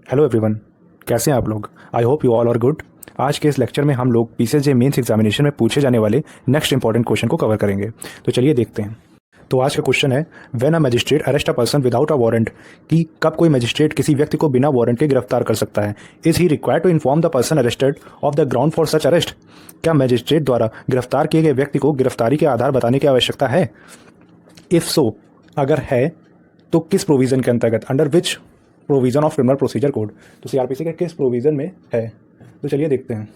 Hello everyone, कैसे हैं आप लोग। I hope you all are good. आज के इस लेक्चर में हम लोग पीसीएसजे मेंस एग्जामिनेशन में पूछे जाने वाले नेक्स्ट इंपॉर्टेंट क्वेश्चन को कवर करेंगे। तो चलिए देखते हैं। तो आज का क्वेश्चन है, when a magistrate arrest a person without a warrant, कि कब कोई मजिस्ट्रेट किसी व्यक्ति को बिना वारंट के गिरफ्तार कर सकता है। Is he required to inform the person arrested of the ground for such arrest. क्या मजिस्ट्रेट द्वारा गिरफ्तार किए गए व्यक्ति को गिरफ्तारी के आधार बताने की आवश्यकता है। इफ सो, अगर है तो किस प्रोविजन के अंतर्गत, under which provision of criminal procedure code. तो सीआरपीसी के किस प्रोविजन में है। तो चलिए देखते हैं।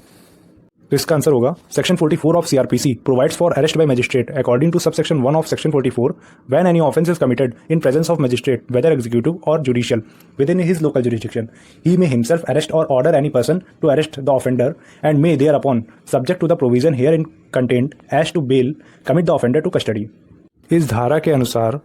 तो इसका आंसर होगा section 44 of CrPC provides for arrest by magistrate according to subsection 1 of section 44 when any offence is committed in presence of magistrate whether executive or judicial within his local jurisdiction he may himself arrest or order any person to arrest the offender and may thereupon subject to the provision herein content as to bail commit the offender to custody. इस धारा के अनुसार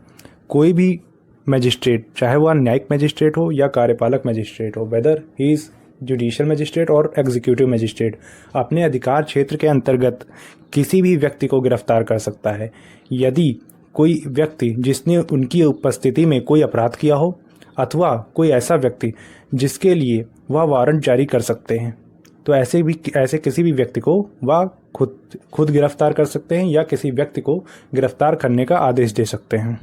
कोई भी magistrate, चाहे वह न्यायिक magistrate हो या कार्यपालक मजिस्ट्रेट हो, weather he is judicial magistrate और एग्जीक्यूटिव मजिस्ट्रेट, अपने अधिकार क्षेत्र के अंतर्गत किसी भी व्यक्ति को गिरफ्तार कर सकता है यदि कोई व्यक्ति जिसने उनकी उपस्थिति में कोई अपराध किया हो, अथवा कोई ऐसा व्यक्ति जिसके लिए वह वारंट जारी कर सकते हैं। तो ऐसे किसी भी व्यक्ति को वह खुद गिरफ्तार कर सकते हैं या किसी व्यक्ति को गिरफ्तार करने का आदेश दे सकते हैं।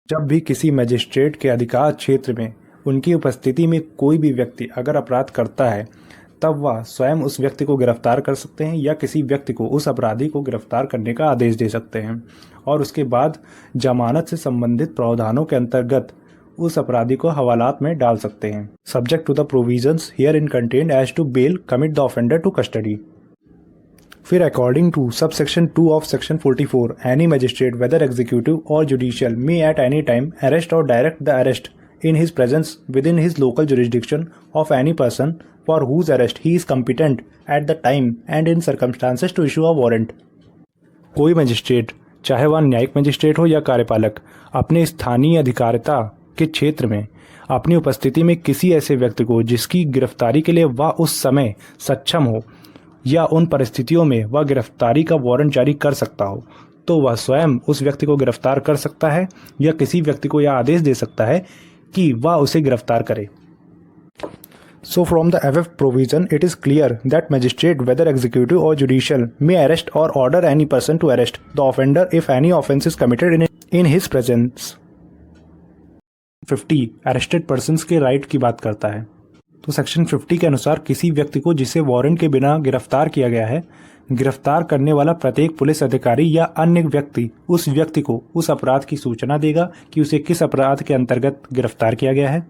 जब भी किसी मजिस्ट्रेट के अधिकार क्षेत्र में उनकी उपस्थिति में कोई भी व्यक्ति अगर अपराध करता है, तब वह स्वयं उस व्यक्ति को गिरफ्तार कर सकते हैं या किसी व्यक्ति को, उस अपराधी को गिरफ्तार करने का आदेश दे सकते हैं और उसके बाद जमानत से संबंधित प्रावधानों के अंतर्गत उस अपराधी को हवालात में डाल सकते हैं, subject to the provisions herein content as to bail commit the offender to custody. फिर according to sub section 2 of section 44 any magistrate whether executive or judicial may at any time arrest or direct the arrest in his presence within his local jurisdiction of any person for whose arrest he is competent at the time and in circumstances to issue a warrant। कोई magistrate, चाहे वह न्यायिक magistrate हो या कार्यपालक, अपने स्थानीय अधिकारिता के क्षेत्र में अपनी उपस्थिति में किसी ऐसे व्यक्ति को जिसकी गिरफ्तारी के लिए वह उस समय सक्षम हो या उन परिस्थितियों में वह गिरफ्तारी का वारंट जारी कर सकता हो, तो वह स्वयं उस व्यक्ति को गिरफ्तार कर सकता है या किसी व्यक्ति को यह आदेश दे सकता है कि वह उसे गिरफ्तार करे। So from the above provision, it is clear that magistrate, whether executive or judicial, may arrest or order any person to arrest the offender if any offence is committed in his presence। 50 arrested persons के right की बात करता है। तो section 50 के अनुसार किसी व्यक्ति को जिसे वारंट के बिना गिरफ्तार किया गया है, गिरफ्तार करने वाला प्रत्येक पुलिस अधिकारी या अन्य व्यक्ति उस व्यक्ति को उस अपराध की सूचना देगा कि उसे किस अपराध के अंतर्गत गिरफ्तार किया गया है।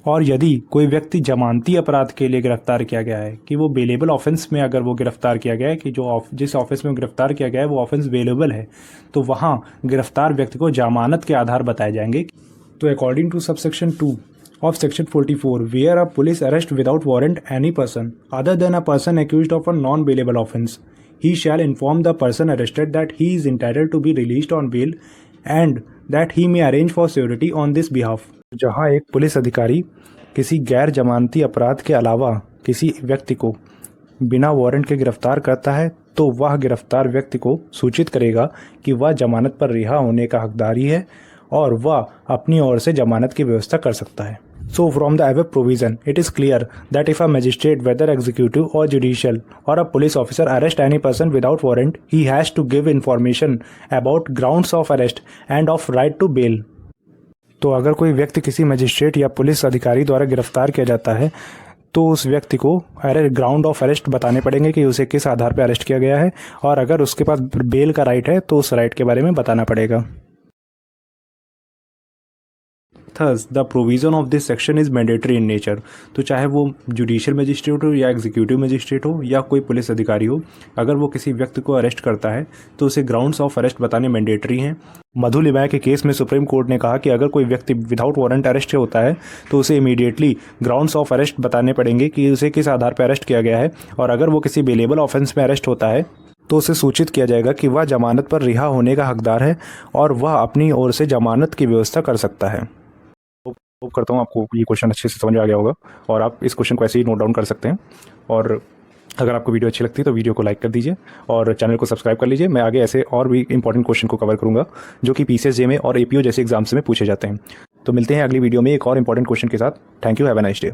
और यदि कोई व्यक्ति जमानती अपराध के लिए गिरफ्तार किया गया है, कि वो बेलेबल ऑफेंस में अगर वो गिरफ्तार किया गया है, कि जिस ऑफेंस में गिरफ्तार किया गया है वो ऑफेंस बेलेबल है, तो वहाँ गिरफ्तार व्यक्ति को जमानत के आधार बताए जाएंगे। तो according to subsection 2 of section 44 where a police arrest without warrant any person other than a person accused of a non-bailable offence, he shall inform the person arrested that he is entitled to be released on bail and that he may arrange for security on this behalf। जहां एक police अधिकारी किसी गैर जमानती अपराध के अलावा किसी व्यक्ति को बिना वारंट के गिरफ्तार करता है, तो वह गिरफ्तार व्यक्ति को सूचित करेगा कि वह जमानत पर रिहा होने का हकदारी है और वह अपनी ओर से जमानत की व्यवस्था कर सकता है। So from the above provision, it is clear that if a magistrate, whether executive or judicial, or a police officer arrest any person without warrant, he has to give information about grounds of arrest and of right to bail। तो अगर कोई व्यक्ति किसी magistrate या police अधिकारी द्वारा गिरफ्तार किया जाता है, तो उस व्यक्ति को ग्राउंड ऑफ अरेस्ट बताने पड़ेंगे कि उसे किस आधार पर अरेस्ट किया गया है, और अगर उसके पास बेल का राइट है तो उस राइट के बारे में बताना पड़ेगा। Thus, the provision of this section is mandatory in nature। तो चाहे वो जुडिशियल मजिस्ट्रेट हो या एग्जीक्यूटिव मजिस्ट्रेट हो या कोई पुलिस अधिकारी हो, अगर वो किसी व्यक्ति को अरेस्ट करता है तो उसे ग्राउंड्स ऑफ अरेस्ट बताने मैंडेटरी हैं। मधु लिबाय के केस में सुप्रीम कोर्ट ने कहा कि अगर कोई व्यक्ति विदाउट वारंट अरेस्ट होता है तो उसे इमीडिएटली ग्राउंड्स ऑफ अरेस्ट बताने पड़ेंगे कि उसे किस आधार पर अरेस्ट किया गया है, और अगर वो किसी बेलेबल ऑफेंस में अरेस्ट होता है तो उसे सूचित किया जाएगा कि वह जमानत पर रिहा होने का हकदार है और वह अपनी ओर से जमानत की व्यवस्था कर सकता है। होप करता हूँ आपको ये क्वेश्चन अच्छे से समझ आ गया होगा और आप इस क्वेश्चन को ऐसे ही नोट डाउन कर सकते हैं। और अगर आपको वीडियो अच्छी लगती है तो वीडियो को लाइक कर दीजिए और चैनल को सब्सक्राइब कर लीजिए। मैं आगे ऐसे और भी इंपॉर्टेंट क्वेश्चन को कवर करूँगा जो कि पीसीएसजे में और एपीओ जैसे एग्जाम्स में पूछे जाते हैं। तो मिलते हैं अगली वीडियो में एक और इंपॉर्टेंट क्वेश्चन के साथ। Thank you, have a nice day.